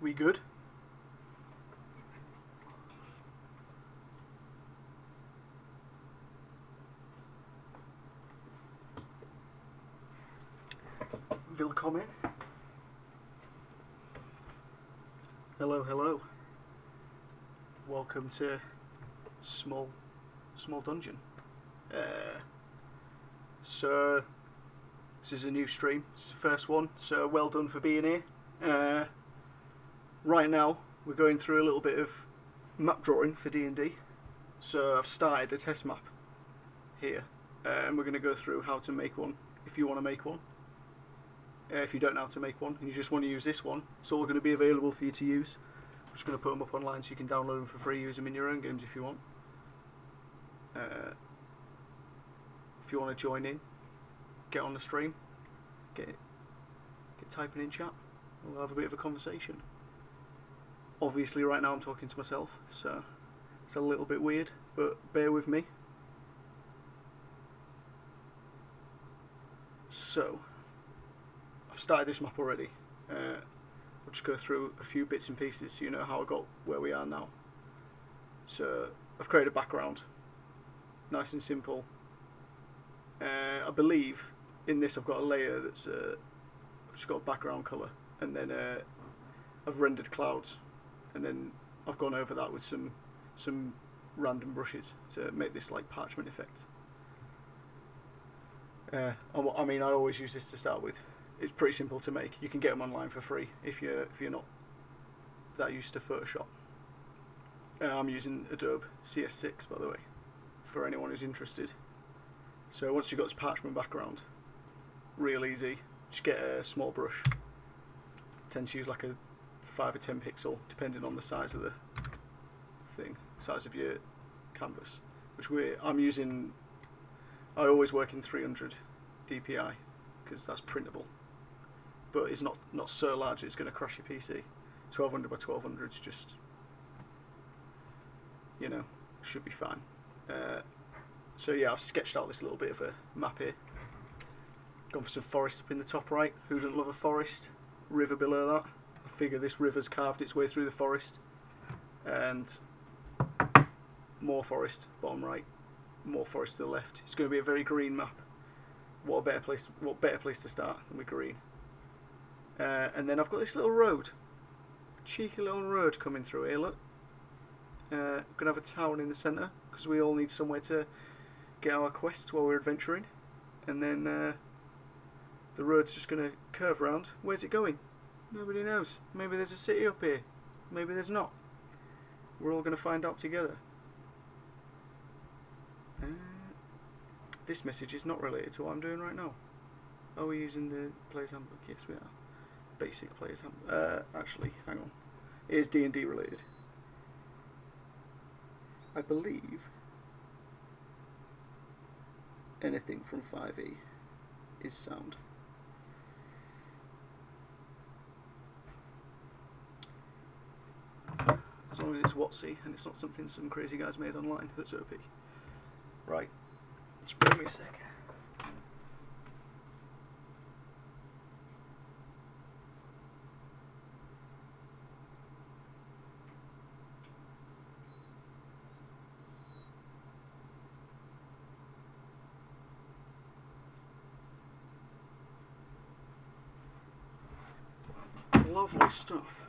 We good? Willkommen. Hello, hello. Welcome to small dungeon. So this is a new stream. It's the first one. So well done for being here. Right now we're going through a little bit of map drawing for D&D. So I've started a test map here, and we're going to go through how to make one. If you want to make one. If you don't know how to make one and you just want to use this one, it's all going to be available for you to use. I'm just going to put them up online so you can download them for free, use them in your own games if you want. If you want to join in, get on the stream, get typing in chat, we'll have a bit of a conversation. Obviously right now I'm talking to myself, so it's a little bit weird, but bear with me. So I've started this map already. I'll just go through a few bits and pieces so you know how I got where we are now. So I've created a background, nice and simple. I believe in this I've got a layer that's I've just got a background colour, and then I've rendered clouds, and then I've gone over that with some random brushes to make this like parchment effect. I mean, I always use this to start with. It's pretty simple to make. You can get them online for free if you're not that used to Photoshop. I'm using Adobe CS6 by the way, for anyone who's interested. So once you've got this parchment background, real easy. Just get a small brush. Tend to use like a 5 or 10 pixel, depending on the size of the thing, size of your canvas. Which I'm using. I always work in 300 DPI because that's printable. But it's not so large it's going to crash your PC. 1200 by 1200 is just, you know, should be fine. So yeah, I've sketched out this little bit of a map here. Gone for some forest up in the top right. Who doesn't love a forest? River below that. I figure this river's carved its way through the forest. And more forest, bottom right. More forest to the left. It's going to be a very green map. What better place to start than with green? And then I've got this little road, cheeky little road coming through here. Look, we're gonna have a town in the centre because we all need somewhere to get our quests while we're adventuring. And then the road's just gonna curve round. Where's it going? Nobody knows. Maybe there's a city up here. Maybe there's not. We're all gonna find out together. This message is not related to what I'm doing right now. Are we using the Player's Handbook? Yes, we are. Basic Player's Handbook. Actually, hang on. It is D&D related. I believe anything from 5e is sound. As long as it's WotC and it's not something some crazy guys made online that's OP. Right. Just bear me a sec. Lovely stuff.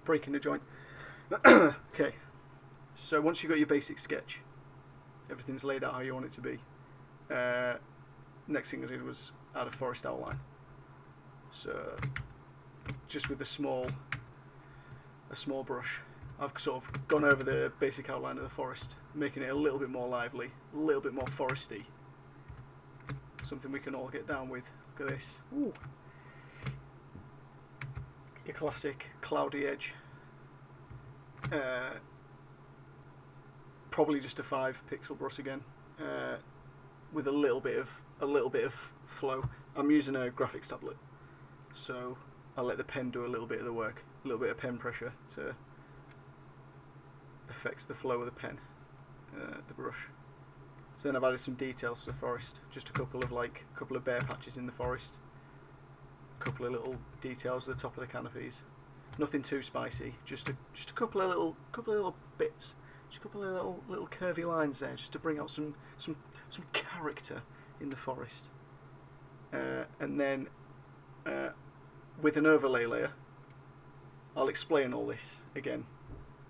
Breaking the joint. Okay. So once you've got your basic sketch, everything's laid out how you want it to be. Next thing I did was add a forest outline. So just with a small brush, I've sort of gone over the basic outline of the forest, making it a little bit more lively, a little bit more foresty. Something we can all get down with. Look at this. Ooh. Your classic cloudy edge. Probably just a 5 pixel brush again, with a little bit of flow. I'm using a graphics tablet, so I'll let the pen do a little bit of the work, a little bit of pen pressure to affect the flow of the pen, the brush. So then I've added some details to the forest, just a couple of bare patches in the forest, a couple of little details at the top of the canopies. Nothing too spicy. Just a couple of little bits. Just a couple of little curvy lines there, just to bring out some character in the forest. And then with an overlay layer, I'll explain all this again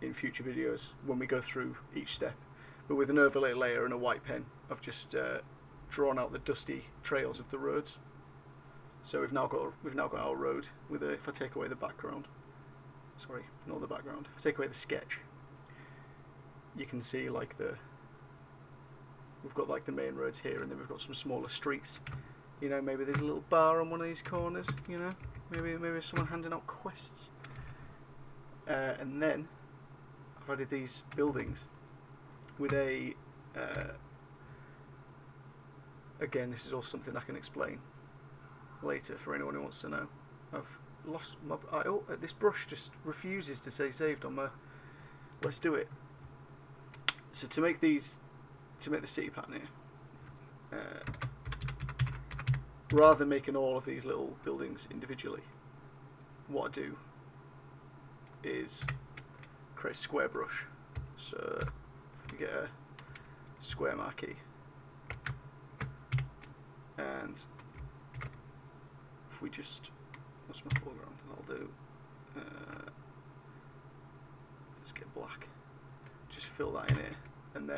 in future videos when we go through each step. But with an overlay layer and a white pen, I've just drawn out the dusty trails of the roads. So we've now got our road with a, if I take away the background, sorry, not the background, if I take away the sketch, you can see like we've got like the main roads here, and then we've got some smaller streets. You know, maybe there's a little bar on one of these corners, you know, maybe someone handing out quests. And then I've added these buildings with a again, this is all something I can explain later for anyone who wants to know. I've lost my... this brush just refuses to say saved on my... Let's do it. So to make the city pattern here, rather than making all of these little buildings individually, what I do is create a square brush. So if we get a square marquee, and if we just, what's my foreground? I'll do, let's get black. Just fill that in here, and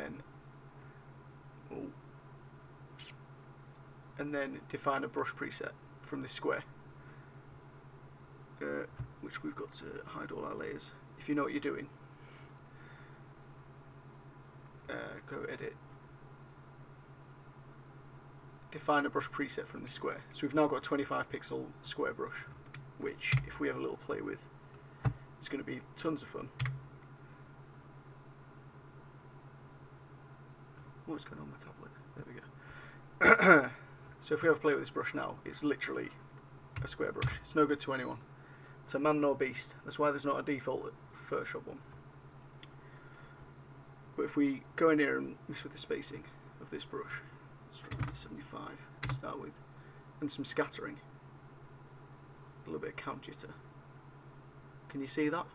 then define a brush preset from this square, which we've got to hide all our layers. If you know what you're doing, go edit. Define a brush preset from the square. So we've now got a 25 pixel square brush, which if we have a little play with, it's going to be tons of fun. What's going on with my tablet? There we go. So if we have a play with this brush now, it's literally a square brush. It's no good to anyone. It's a man nor beast. That's why there's not a default Photoshop one. But if we go in here and mess with the spacing of this brush, let's try 75 to start with, and some scattering, a little bit of count jitter. Can you see that?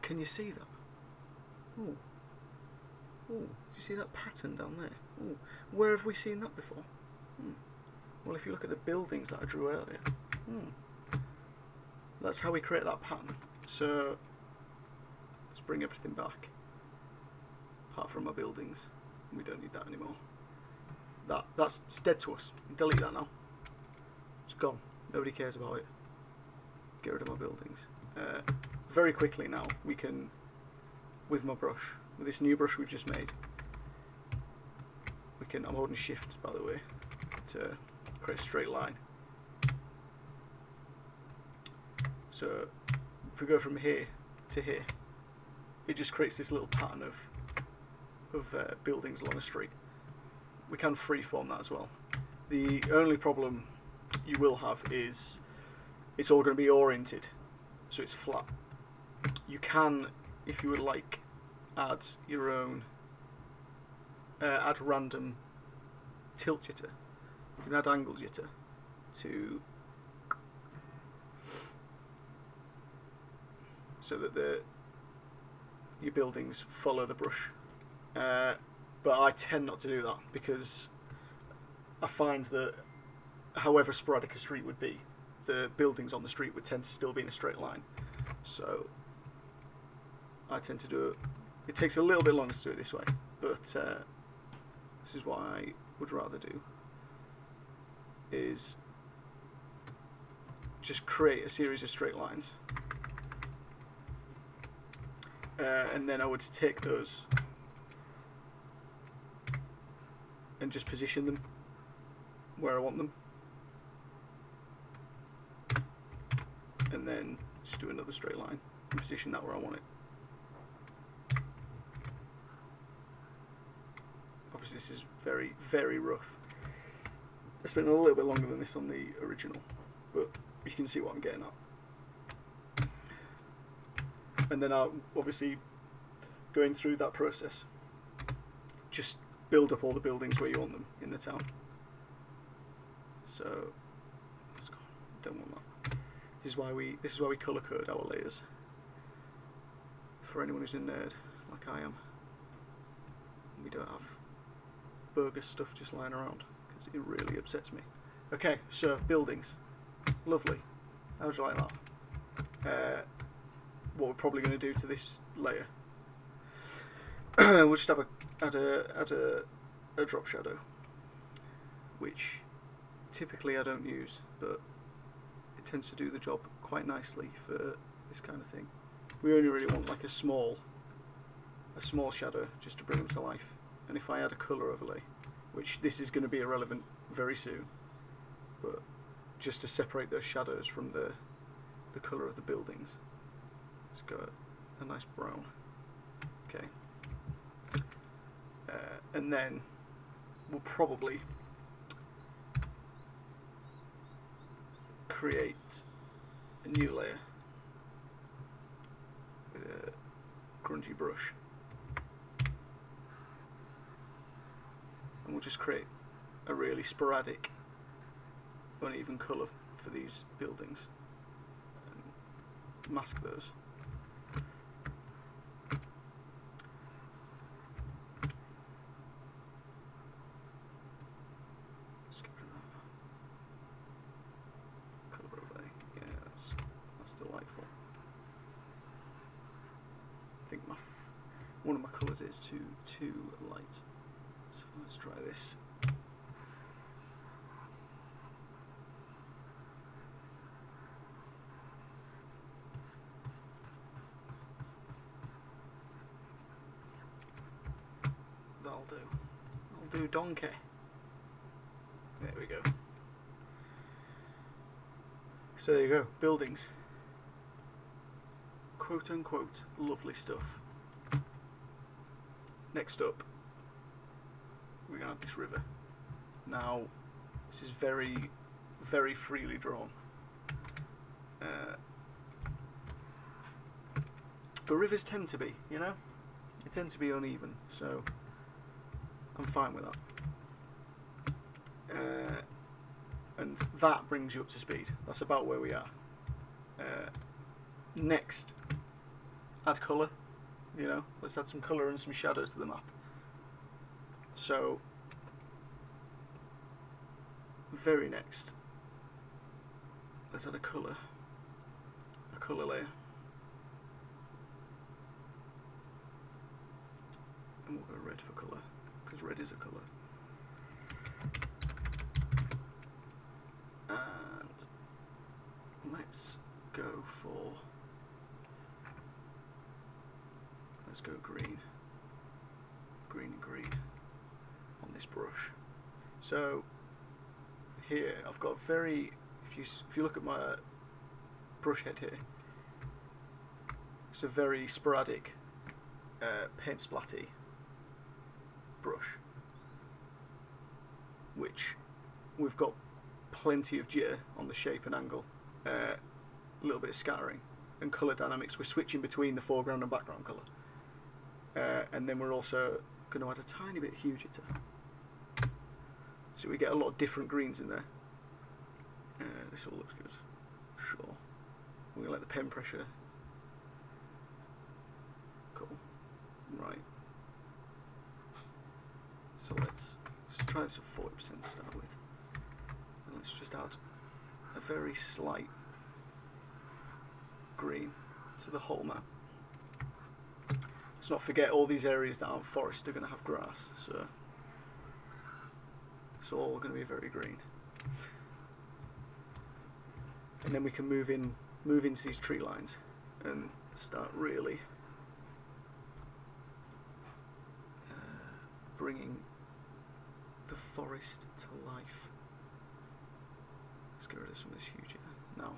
Can you see that? Oh, oh, you see that pattern down there? Oh, where have we seen that before? Well, if you look at the buildings that I drew earlier, that's how we create that pattern. So let's bring everything back, apart from our buildings. We don't need that anymore. That's dead to us. Delete that now. It's gone. Nobody cares about it. Get rid of my buildings. Very quickly now, we can, with my brush, with this new brush we've just made, we can, I'm holding shift by the way, to create a straight line. So if we go from here to here, it just creates this little pattern of buildings along a street. We can freeform that as well. The only problem you will have is it's all going to be oriented, so it's flat. You can, if you would like, add your own, add random tilt jitter. You can add angle jitter to, so that your buildings follow the brush. But I tend not to do that because I find that however sporadic a street would be, the buildings on the street would tend to still be in a straight line. So I tend to do it. It takes a little bit longer to do it this way, but this is what I would rather do, is just create a series of straight lines, and then I would take those and just position them where I want them, and then just do another straight line and position that where I want it. Obviously this is very, very rough. I spent a little bit longer than this on the original, but you can see what I'm getting at. And then I'll obviously, going through that process, just build up all the buildings where you want them in the town. So let's go. Don't want that. This is why we colour code our layers. For anyone who's a nerd like I am, we don't have bogus stuff just lying around because it really upsets me. Okay, so buildings, lovely. How would you like that? What we're probably going to do to this layer, we'll just add a drop shadow, which typically I don't use, but it tends to do the job quite nicely for this kind of thing. We only really want like a small shadow just to bring them to life. And if I add a colour overlay, which this is going to be irrelevant very soon, but just to separate those shadows from the colour of the buildings, let's go a nice brown. Okay, and then we'll probably create a new layer with a grungy brush, and we'll just create a really sporadic, uneven colour for these buildings and mask those. Let's get rid of that. Colour overlay, yeah, that's delightful. I think one of my colours is too light, so let's try this. I'll do donkey. There we go. So there you go, buildings. Quote unquote lovely stuff. Next up, we're going to have this river. Now, this is very, very freely drawn. But rivers tend to be, you know? They tend to be uneven, so I'm fine with that. And that brings you up to speed. That's about where we are. Next, add colour. You know, let's add some colour and some shadows to the map. So, very next, let's add a colour layer. And we'll go red for colour, because red is a colour. And let's go green and green on this brush. So here I've got very, if you look at my brush head here, it's a very sporadic paint splatty brush, which we've got plenty of jitter on the shape and angle, a little bit of scattering, and colour dynamics. We're switching between the foreground and background colour, and then we're also going to add a tiny bit of hue jitter, so we get a lot of different greens in there. This all looks good. Sure, we're going to let the pen pressure. Cool. Right. So let's try this at 40% to start with. And let's just add a very slight green to the whole map. Let's not forget all these areas that aren't forest are going to have grass, so it's all going to be very green. And then we can move into these tree lines and start really bringing the forest to life. Let's get rid of some of this huge now.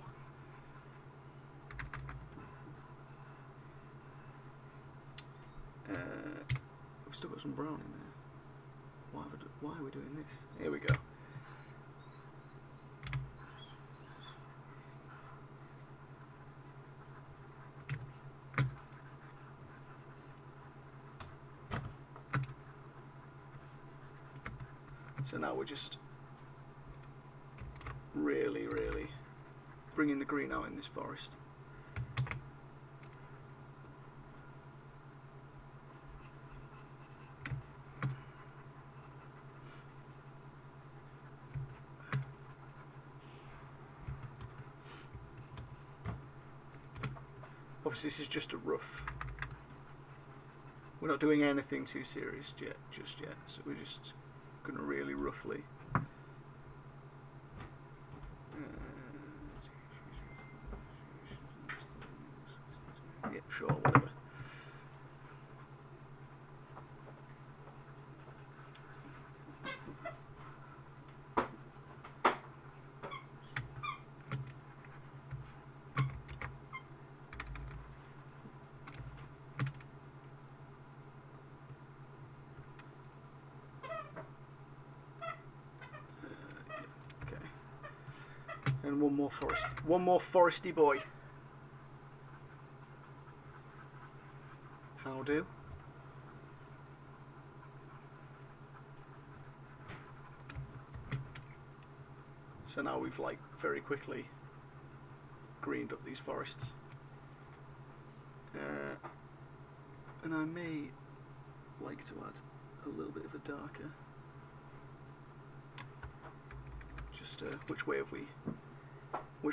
We've still got some brown in there. Why are we doing this? Here we go. So now we're just really bringing the green out in this forest. Obviously this is just a rough. We're not doing anything too serious just yet, so we're just going to really roughly. Yeah, sure, whatever. And one more foresty boy. How do? So now we've like very quickly greened up these forests. And I may like to add a little bit of a darker. Just which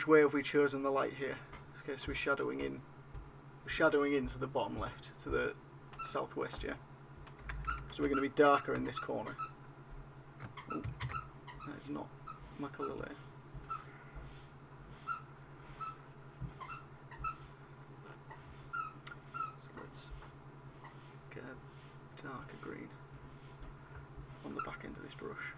way have we chosen the light here? Okay, so we're shadowing into the bottom left, to the southwest, yeah. So we're going to be darker in this corner. Ooh, that is not my colour layer. So let's get a darker green on the back end of this brush.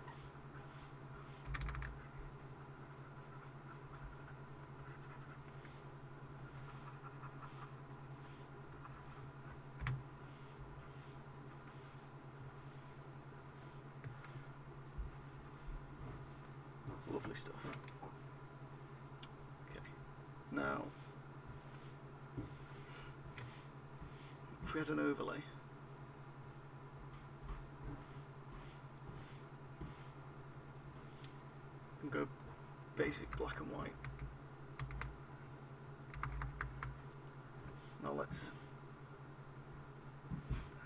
Lovely stuff. Okay, now if we had an overlay, and go basic black and white. Now let's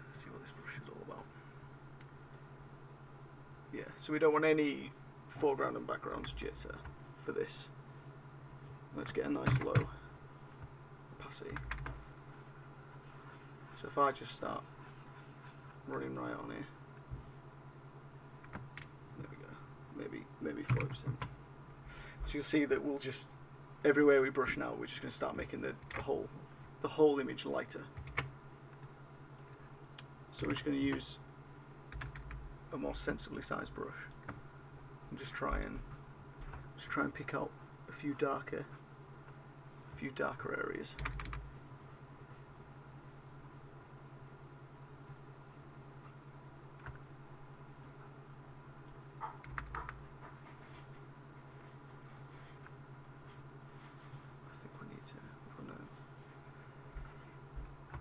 see what this brush is all about. Yeah, so we don't want any foreground and background jitter for this. Let's get a nice low opacity. So if I just start running right on here, there we go, maybe 40%. So you'll see that we'll just, everywhere we brush now, we're just going to start making the whole image lighter. So we're just going to use a more sensibly sized brush. Just try and pick out a few darker areas. I think we need to. We're gonna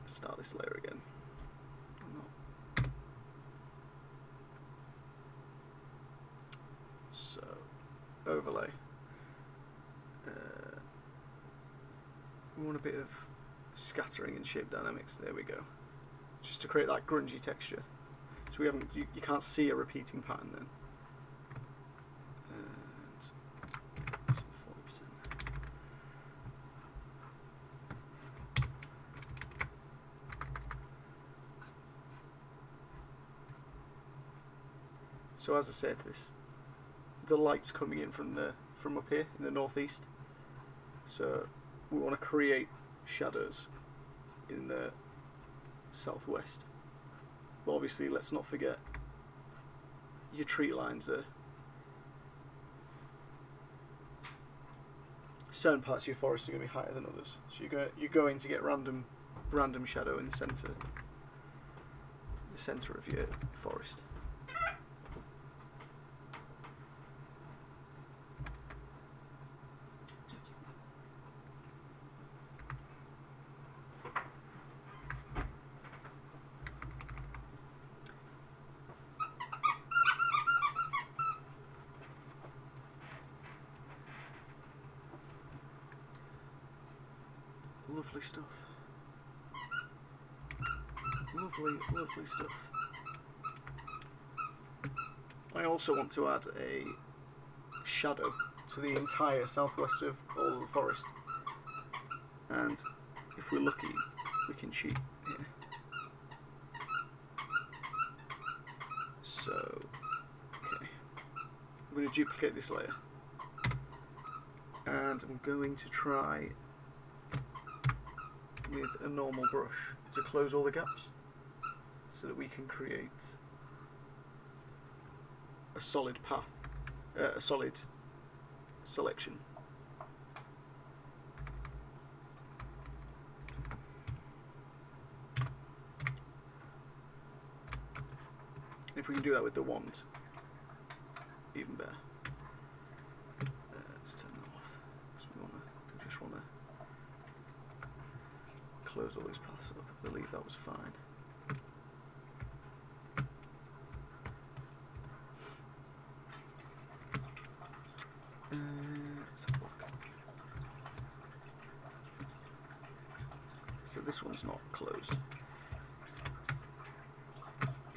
start this layer again. Overlay. We want a bit of scattering and shape dynamics. There we go. Just to create that grungy texture. So we haven't. You can't see a repeating pattern then. And 40%. So as I said, the light's coming in from up here in the northeast, so we want to create shadows in the southwest. But obviously, let's not forget your tree lines are certain parts of your forest are going to be higher than others, so you're going to get random shadow in the center of your forest. Lovely stuff. Lovely, lovely stuff. I also want to add a shadow to the entire southwest of all of the forest. And if we're lucky, we can cheat here. So, okay. I'm going to duplicate this layer. And I'm going to try with a normal brush to close all the gaps so that we can create a solid path, a solid selection. If we can do that with the wand, even better. Let's turn that off because we just want to close all these paths up. I believe that was fine. Let's have a look. So this one's not closed.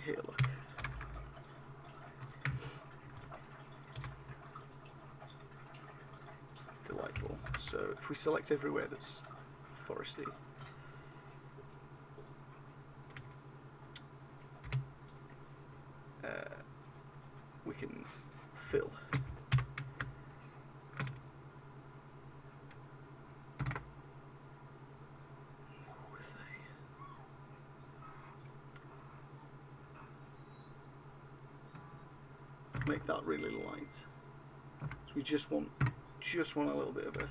Here, look. Delightful. So if we select everywhere that's foresty, we can fill. Make that really light. So we just want a little bit of a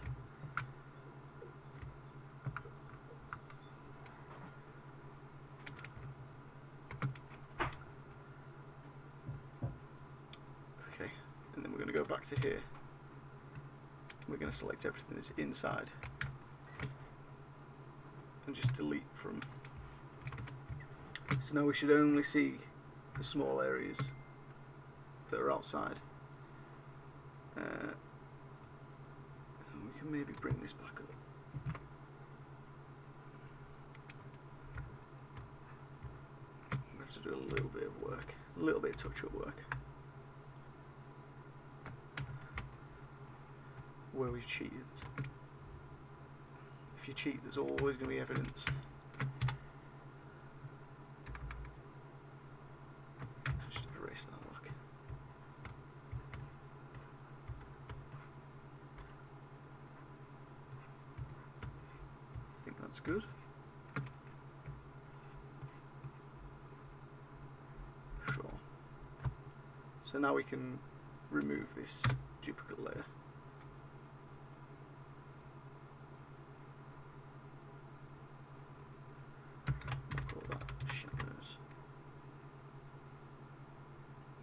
okay, and then we're going to go back to here. We're going to select everything that's inside and just delete from. So now we should only see the small areas that are outside. We can maybe bring this back up. We have to do a little bit of work, a little bit of touch-up work. Where we've cheated. If you cheat, there's always going to be evidence. Just erase that look. I think that's good. Sure. So now we can remove this duplicate layer.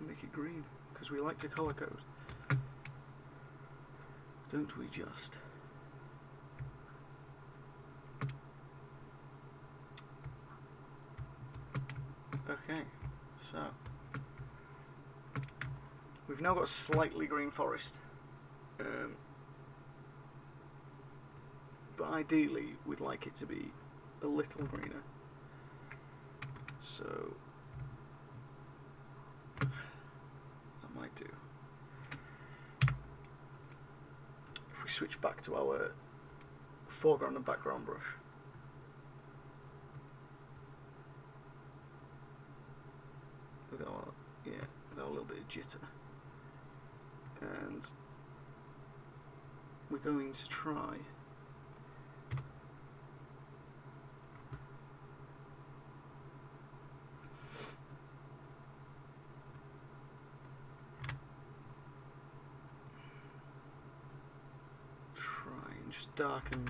Make it green, because we like to colour code, don't we just? Okay, so we've now got a slightly green forest, but ideally we'd like it to be a little greener, so do. If we switch back to our foreground and background brush, with our, with our little bit of jitter, and we're going to try just darken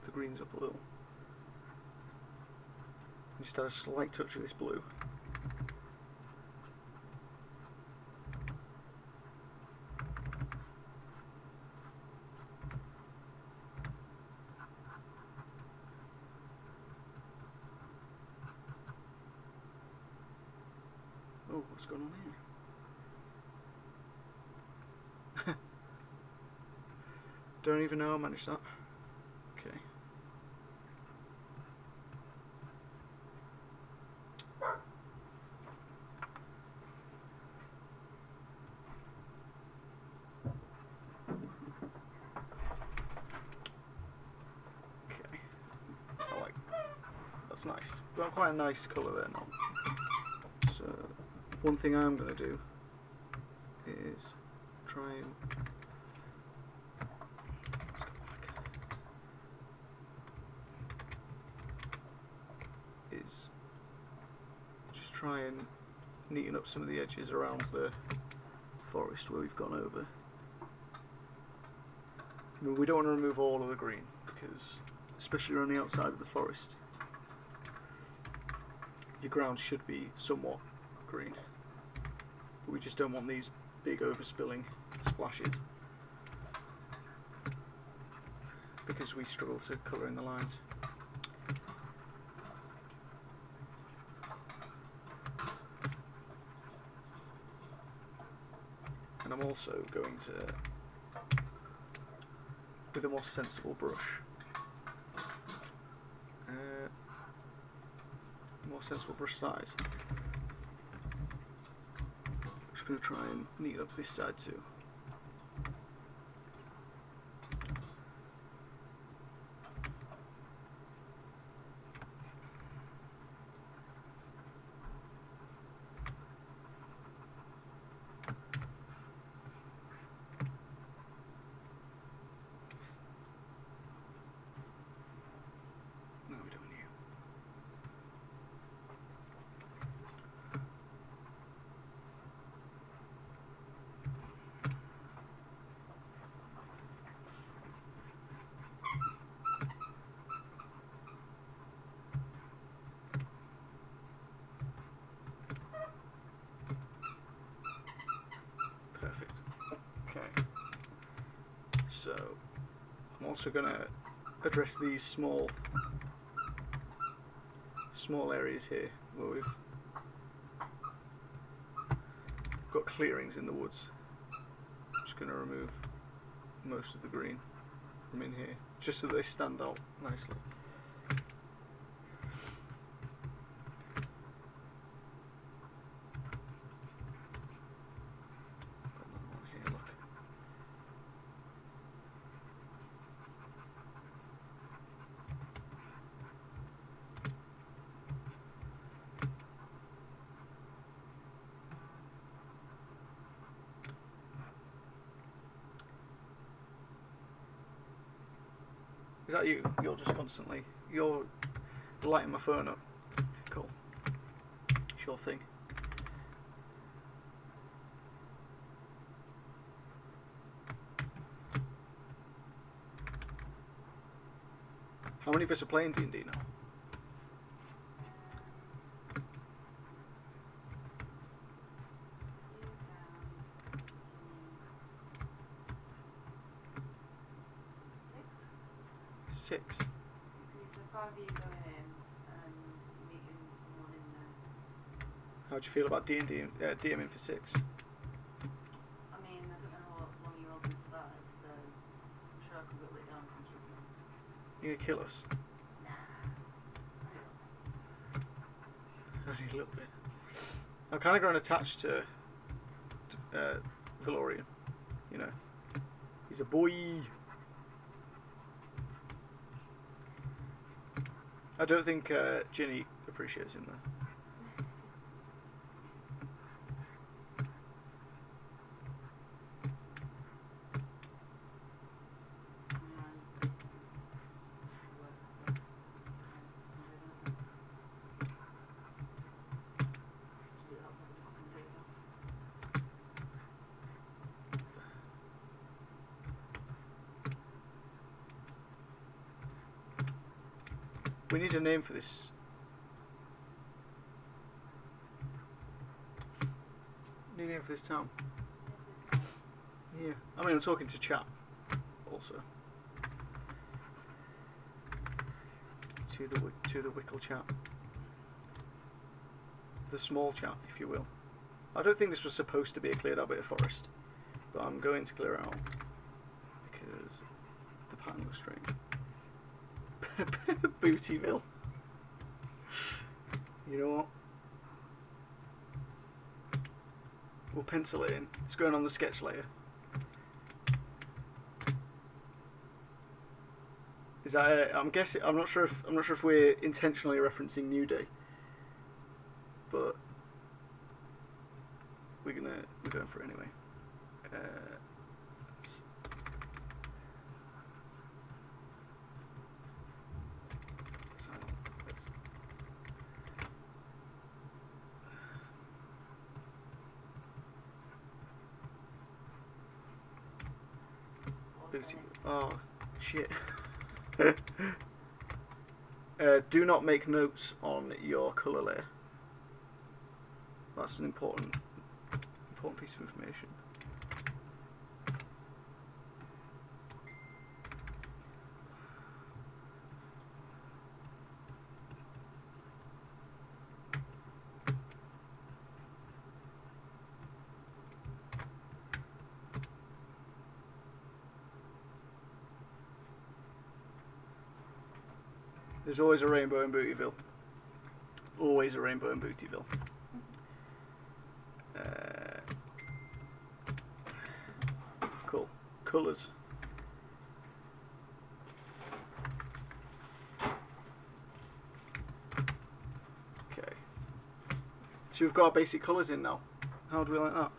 the greens up a little. Just add a slight touch of this blue. Oh, what's going on here? Don't even know I managed that. Okay. got quite a nice colour there now. So one thing I'm going to do is try and let's go back. Is just try and neaten up some of the edges around the forest where we've gone over. I mean, we don't want to remove all of the green because, especially around the outside of the forest, your ground should be somewhat green. But we just don't want these big overspilling splashes because we struggle to colour in the lines. And I'm also going to, with a more sensible brush, more sensible brush size, I'm just going to try and neaten up this side too. Perfect. Okay. So I'm also going to address these small areas here where we've got clearings in the woods. I'm just going to remove most of the green from in here, just so they stand out nicely. Is that you? You're just constantly... You're lighting my phone up. Cool. Sure thing. How many of us are playing D&D now? Six. So 5 of you going in and meeting someone in there. How do you feel about D&D, DMing for 6? I mean, I don't know how long you're all going to survive, so I'm sure I can whittle it down considerably. You gonna kill us? Nah. Only a little bit. I'm kind of growing attached to Valorian. You know, he's a boy. I don't think Ginny appreciates him though. We need a name for this. Need a name for this town. Yeah, I mean I'm talking to chat also. To the Wickle chat. The small chat, if you will. I don't think this was supposed to be a cleared out bit of forest, but I'm going to clear it out because the pattern looks strange. Bootyville. You know what? We'll pencil it in. It's going on the sketch layer. Is that? I'm guessing. I'm not sure if we're intentionally referencing New Day, but we're going for it anyway. Oh shit. Do not make notes on your colour layer. That's an important piece of information. There's always a rainbow in Bootyville. Always a rainbow in Bootyville. Cool. Colours. Okay. So we've got our basic colours in now. How do we like that?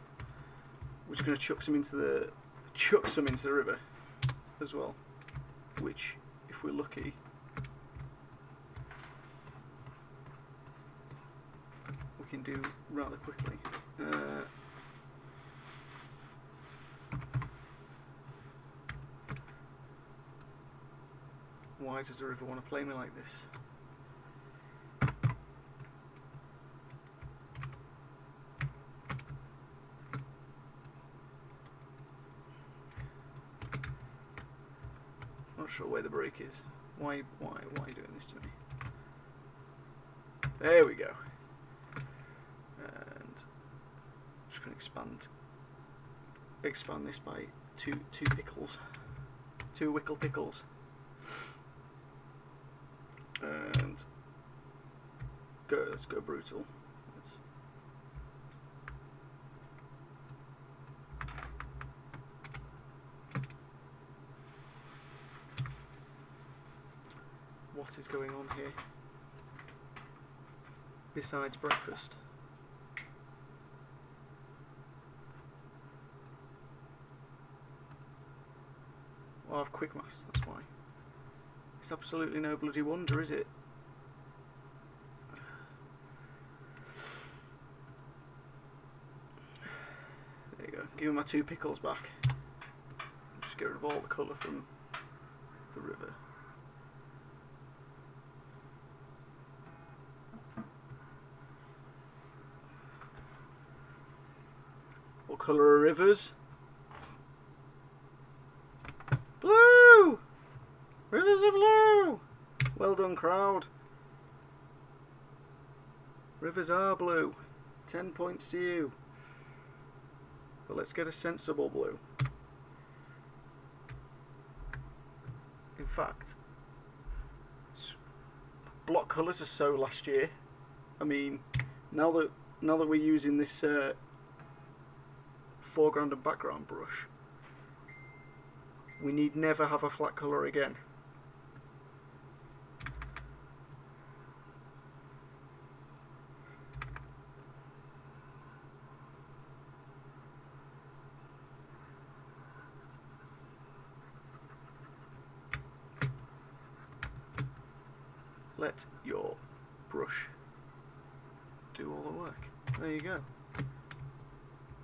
We're just going to chuck some into the river as well. Which, if we're lucky, can do rather quickly. Why does the river want to play me like this? Not sure where the break is. Why are you doing this to me? There we go. Just going to expand this by two pickles, 2 wickle pickles, and let's go brutal. What is going on here? Besides breakfast. Well, I have quick mass, that's why. It's absolutely no bloody wonder, is it? There you go. Give me my 2 pickles back. Just get rid of all the colour from the river. What colour are rivers? Blue! Rivers are blue! Well done, crowd. Rivers are blue. 10 points to you. But let's get a sensible blue. In fact, block colours are so last year. I mean, now that we're using this foreground and background brush, we need never have a flat colour again. Let your brush do all the work. There you go.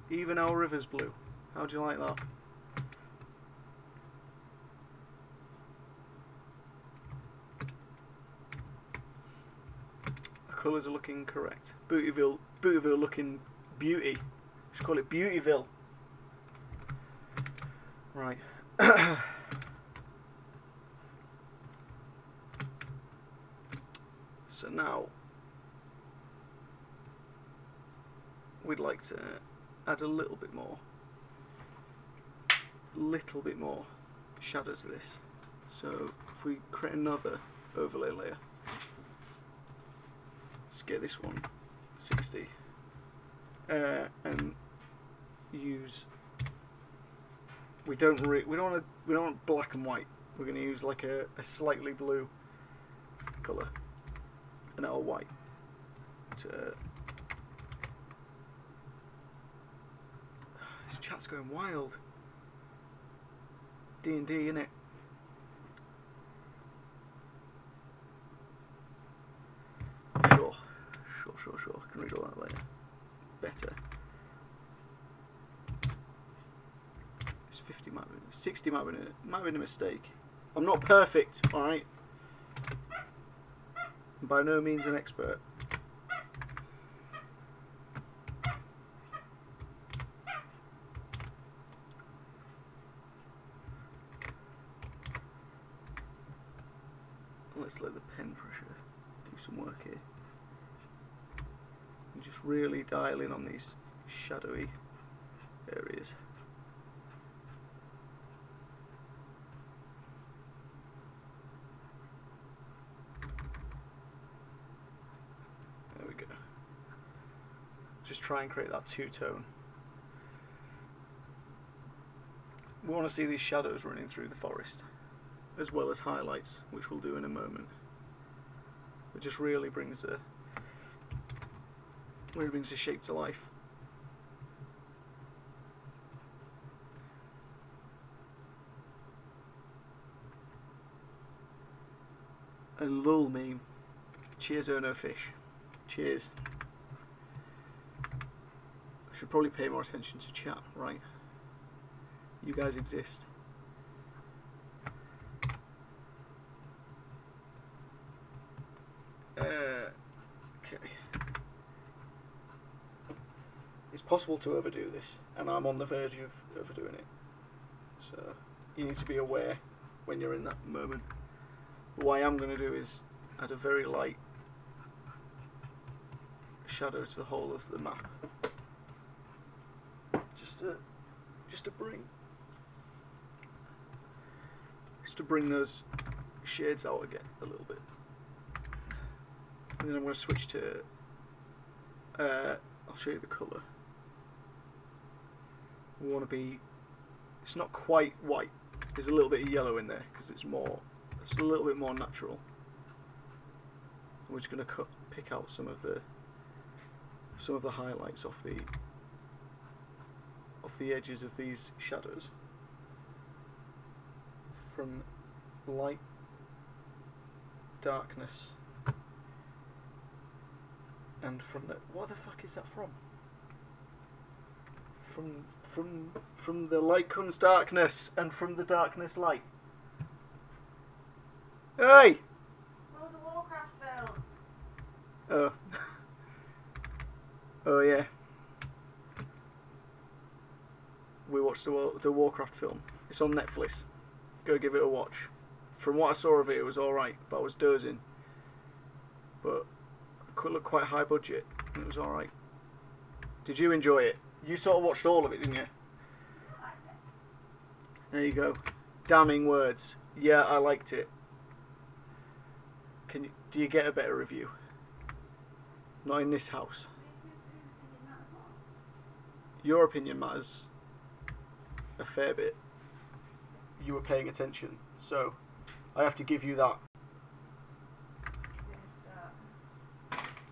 Even our river's blue. How do you like that? The colours are looking correct. Bootyville looking beauty. Just call it Beautyville. Right. So now we'd like to add a little bit more shadow to this. So if we create another overlay layer, let's get this one 60 and use. We don't want black and white we're going to use like a slightly blue colour and our white. This chat's going wild. D&D, innit? Sure. I can read all that later. Better. It's 50 might be 60 might have been a mistake. I'm not perfect, alright? I'm by no means an expert. Let's let the pen pressure do some work here. And just really dial in on these shadowy areas. There we go. Just try and create that two-tone. We want to see these shadows running through the forest, as well as highlights, which we'll do in a moment. It just really brings the shape to life. A lull meme. Cheers, Erno Fish. Cheers. I should probably pay more attention to chat, right? You guys exist. Okay. It's possible to overdo this, and I'm on the verge of overdoing it. So you need to be aware when you're in that moment. But what I am going to do is add a very light shadow to the whole of the map, just to bring those shades out again a little bit. And then I'm going to switch to, I'll show you the colour. We want to be, it's not quite white, there's a little bit of yellow in there because it's a little bit more natural. We're just going to pick out some of the highlights off the edges of these shadows, from light, darkness, and from the, what the fuck is that from? From the light comes darkness, and from the darkness light. Hey! World of Warcraft film. Oh. Oh yeah. We watched the Warcraft film. It's on Netflix. Go give it a watch. From what I saw of it, it was alright, but I was dozing. But it could look quite high budget, and it was alright. Did you enjoy it? You sort of watched all of it, didn't you? There you go. Damning words. Yeah, I liked it. Do you get a better review? Not in this house. Your opinion matters a fair bit. You were paying attention, so I have to give you that.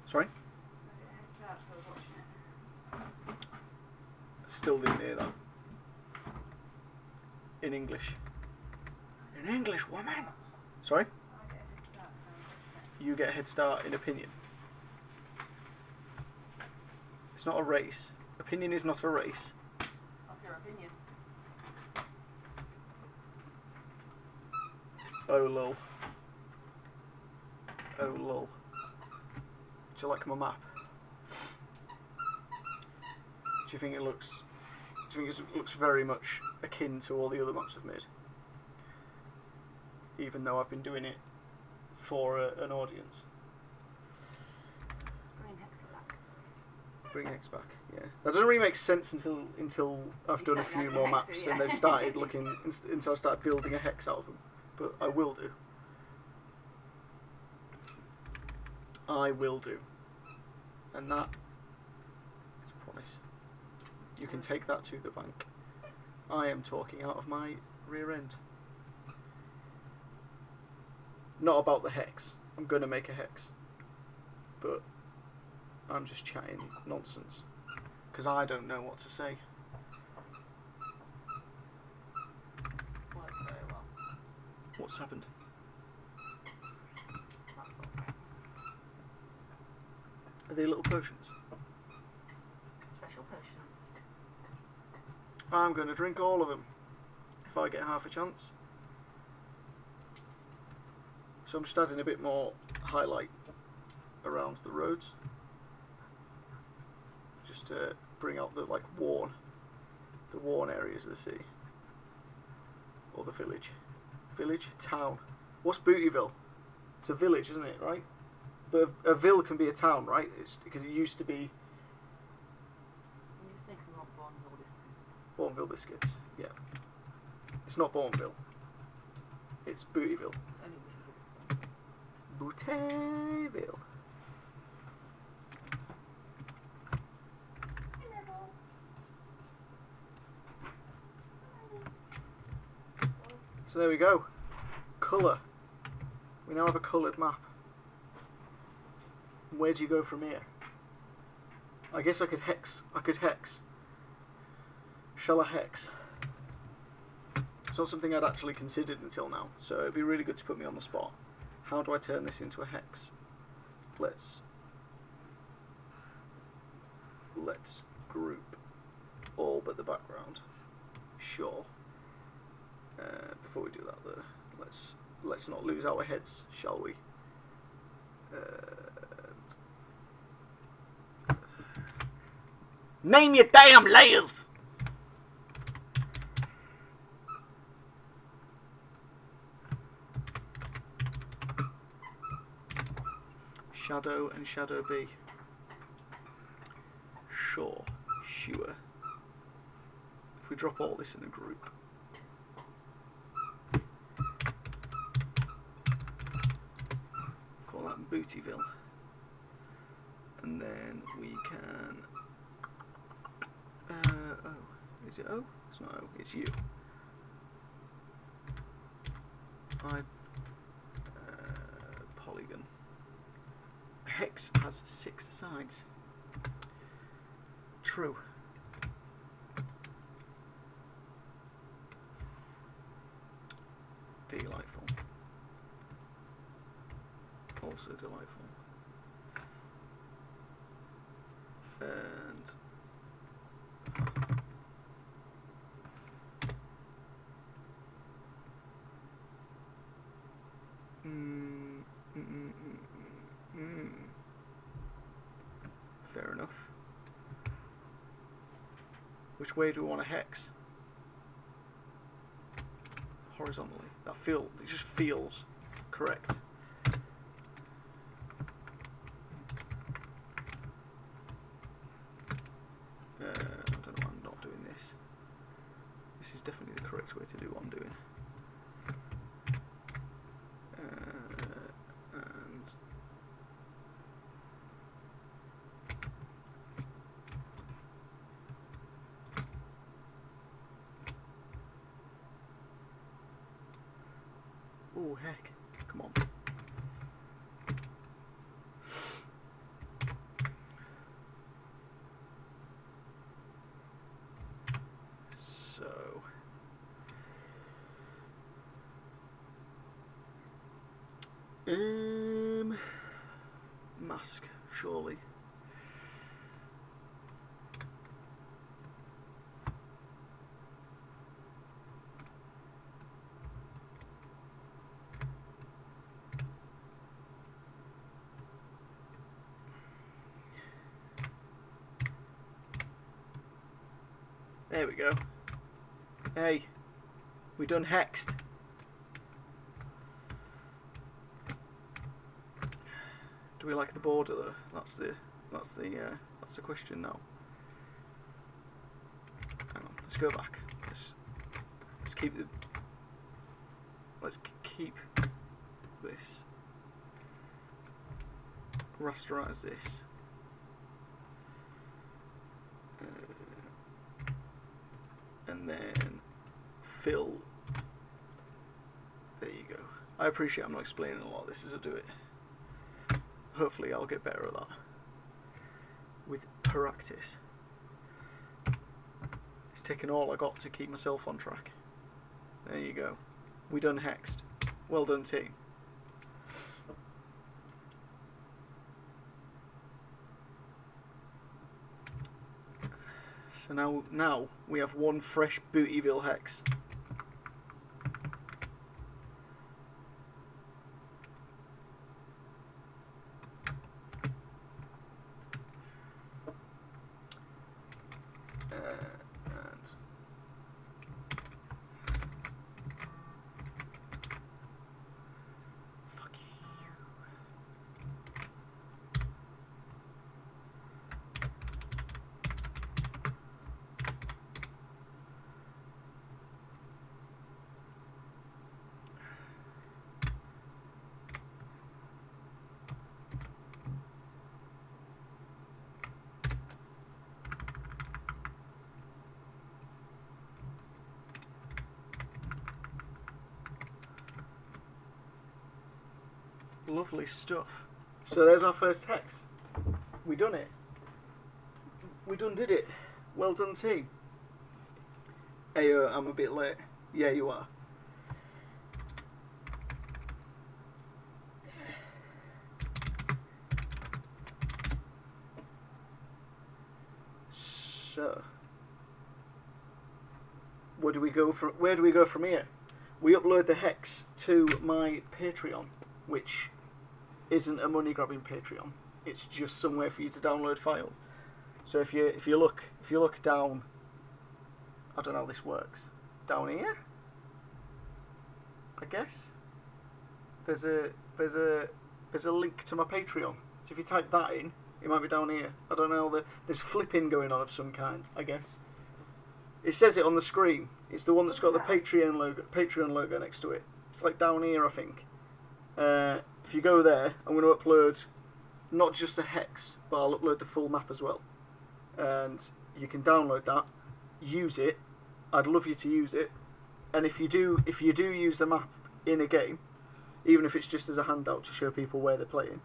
Sorry? Still didn't hear that. In English. In English, woman! Sorry? You get a head start in opinion. It's not a race. Opinion is not a race. What's your opinion? Oh lol. Oh lol. Do you like my map? Do you think it looks very much akin to all the other maps I've made? Even though I've been doing it for an audience. Bring Hex back, yeah. That doesn't really make sense until I've done a few more maps and they've started looking, until I've started building a Hex out of them. But I will do. I will do. And that is a promise. You can take that to the bank. I am talking out of my rear end. Not about the hex. I'm going to make a hex. But I'm just chatting nonsense. Because I don't know what to say. Worked very well. What's happened? That's okay. Are they little potions? Special potions. I'm going to drink all of them. If I get half a chance. So I'm just adding a bit more highlight around the roads. Just to bring out the worn areas of the city. Or the village. Village? Town. What's Bootyville? It's a village, isn't it, right? But a ville can be a town, right? It's because it used to be I'm just making more Bourneville biscuits. Bourneville biscuits. Yeah. It's not Bourneville. It's Bootyville. It's only Bootyville. So there we go. Colour. We now have a coloured map. Where do you go from here? I guess I could hex. Shall I hex? It's not something I'd actually considered until now, so it'd be really good to put me on the spot. How do I turn this into a hex? Let's group all but the background. Sure. Before we do that, though, let's not lose our heads, shall we? Name your damn layers! Shadow and Shadow B. Sure. If we drop all this in a group. Call that Bootyville. And then we can... oh. Is it O? It's not O. It's U. Polygon. A hex has 6 sides. True. Delightful. Also delightful. And fair enough. Which way do we want to hex? Horizontally. It just feels correct. I don't know why I'm not doing this. This is definitely the correct way to do what I'm doing. And oh heck, come on. So mask, surely. There we go. Hey, we done hexed. Do we like the border though? That's the question now. Hang on, let's go back. Let's keep this. Rasterize this. And then fill. There you go. I appreciate I'm not explaining a lot of this as I do it. Hopefully I'll get better at that with practice. It's taken all I got to keep myself on track. There you go. We done hexed. Well done, team. So now we have one fresh Bootyville hex. Lovely stuff. So there's our first hex. We done it. We done did it. Well done, team. Hey, I'm a bit late. Yeah, you are. So, where do we go from here? We upload the hex to my Patreon, which isn't a money grabbing Patreon. It's just somewhere for you to download files. So if you look down, I don't know how this works. Down here, I guess there's a link to my Patreon. So if you type that in, it might be down here. I don't know. There's flipping going on of some kind, I guess. It says it on the screen. It's the one that's got the Patreon logo next to it. It's like down here, I think. If you go there, I'm going to upload not just the hex, but I'll upload the full map as well. And you can download that, use it. I'd love you to use it. And if you do use the map in a game, even if it's just as a handout to show people where they're playing,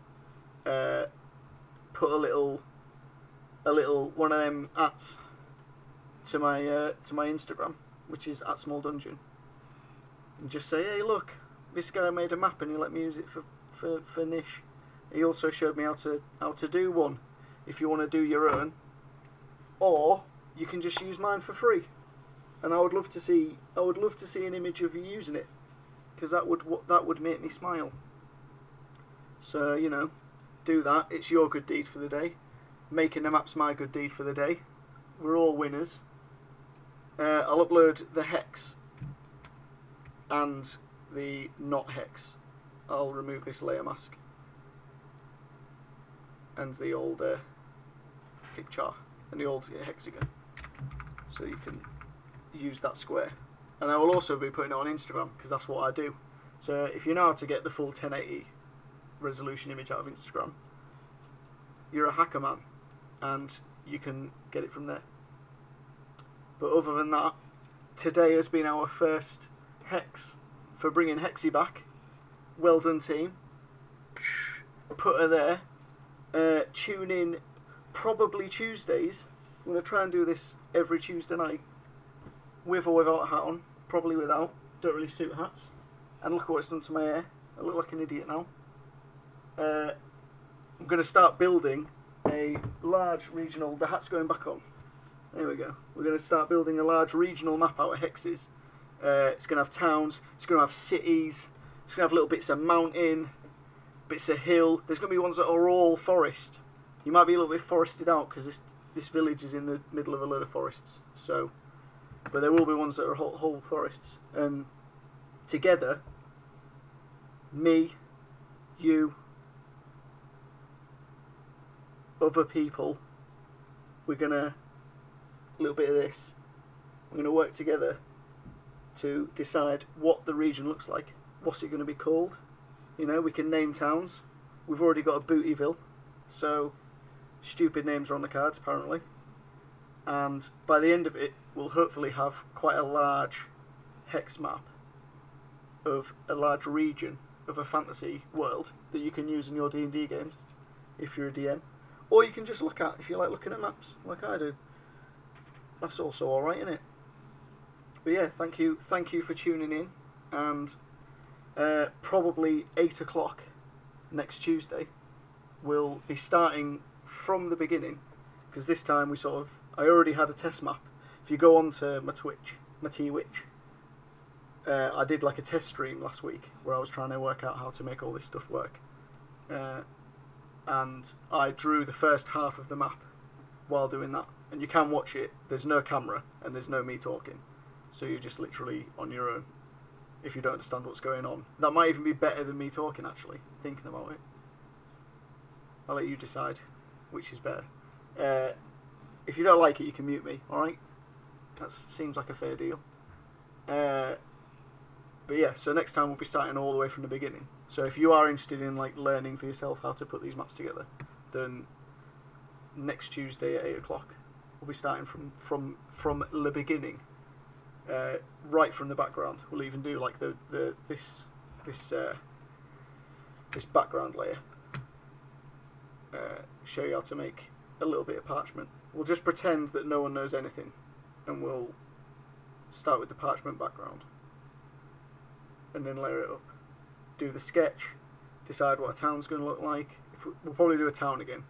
put a little one of them @ to my Instagram, which is @SmallDungeon, and just say, hey, look, this guy made a map and he let me use it for Nish. He also showed me how to do one. If you want to do your own, or you can just use mine for free. And I would love to see an image of you using it, because that would make me smile. So, you know, do that. It's your good deed for the day. Making the map's my good deed for the day. We're all winners. I'll upload the hex and the not hex. I'll remove this layer mask and the old picture and the old hexagon, so you can use that square. And I will also be putting it on Instagram, because that's what I do. So if you know how to get the full 1080 resolution image out of Instagram, you're a hacker, man, and you can get it from there. But other than that, today has been our first hex for bringing Hexy back. Well done, team. Put her there. Tune in probably Tuesdays. I'm going to try and do this every Tuesday night, with or without a hat on. Probably without. Don't really suit hats. And look what it's done to my hair. I look like an idiot now. I'm going to start building a large regional... The hat's going back on. There we go. We're going to start building a large regional map out of hexes. It's going to have towns. It's going to have cities. It's going to have little bits of mountain, bits of hill. There's going to be ones that are all forest. You might be a little bit forested out, because this village is in the middle of a load of forests. So, but there will be ones that are whole forests. And together, me, you, other people, we're going to... a little bit of this. We're going to work together to decide what the region looks like. What's it going to be called? You know, we can name towns. We've already got a Bootyville, so stupid names are on the cards apparently. And by the end of it, we'll hopefully have quite a large hex map of a large region of a fantasy world that you can use in your D&D games if you're a DM, or you can just look at, if you like looking at maps like I do. That's also alright, isn't it? But yeah, thank you for tuning in, and probably 8 o'clock next Tuesday we'll be starting from the beginning, because this time I already had a test map. If you go on to my Twitch, I did like a test stream last week where I was trying to work out how to make all this stuff work, and I drew the first half of the map while doing that, and you can watch it. There's no camera and there's no me talking, so you're just literally on your own if you don't understand what's going on. That might even be better than me talking, actually, thinking about it. I'll let you decide which is better. If you don't like it, you can mute me, alright? That seems like a fair deal. But yeah, so next time we'll be starting all the way from the beginning. So if you are interested in like learning for yourself how to put these maps together, then next Tuesday at 8 o'clock we'll be starting from the beginning, right from the background. We'll even do like this background layer. Show you how to make a little bit of parchment. We'll just pretend that no one knows anything, and we'll start with the parchment background and then layer it up. Do the sketch, decide what a town's going to look like. We'll probably do a town again.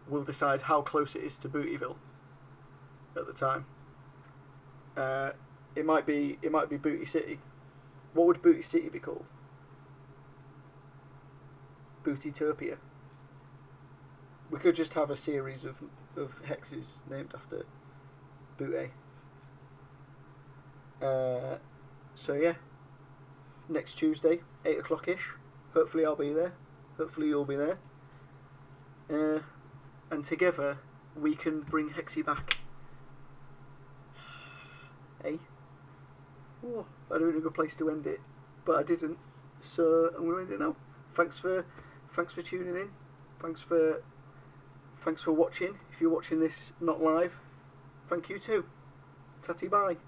We'll decide how close it is to Bootyville at the time. It might be Booty City. What would Booty City be called? Bootytopia. We could just have a series of hexes named after Booty. So yeah, next Tuesday, 8 o'clock-ish. Hopefully I'll be there. Hopefully you'll be there. And together we can bring Hexy back. Hey? Oh, I don't know a good place to end it, but I didn't. So I'm going to end it now. Thanks for tuning in. Thanks for watching. If you're watching this not live, thank you too. Tatty bye.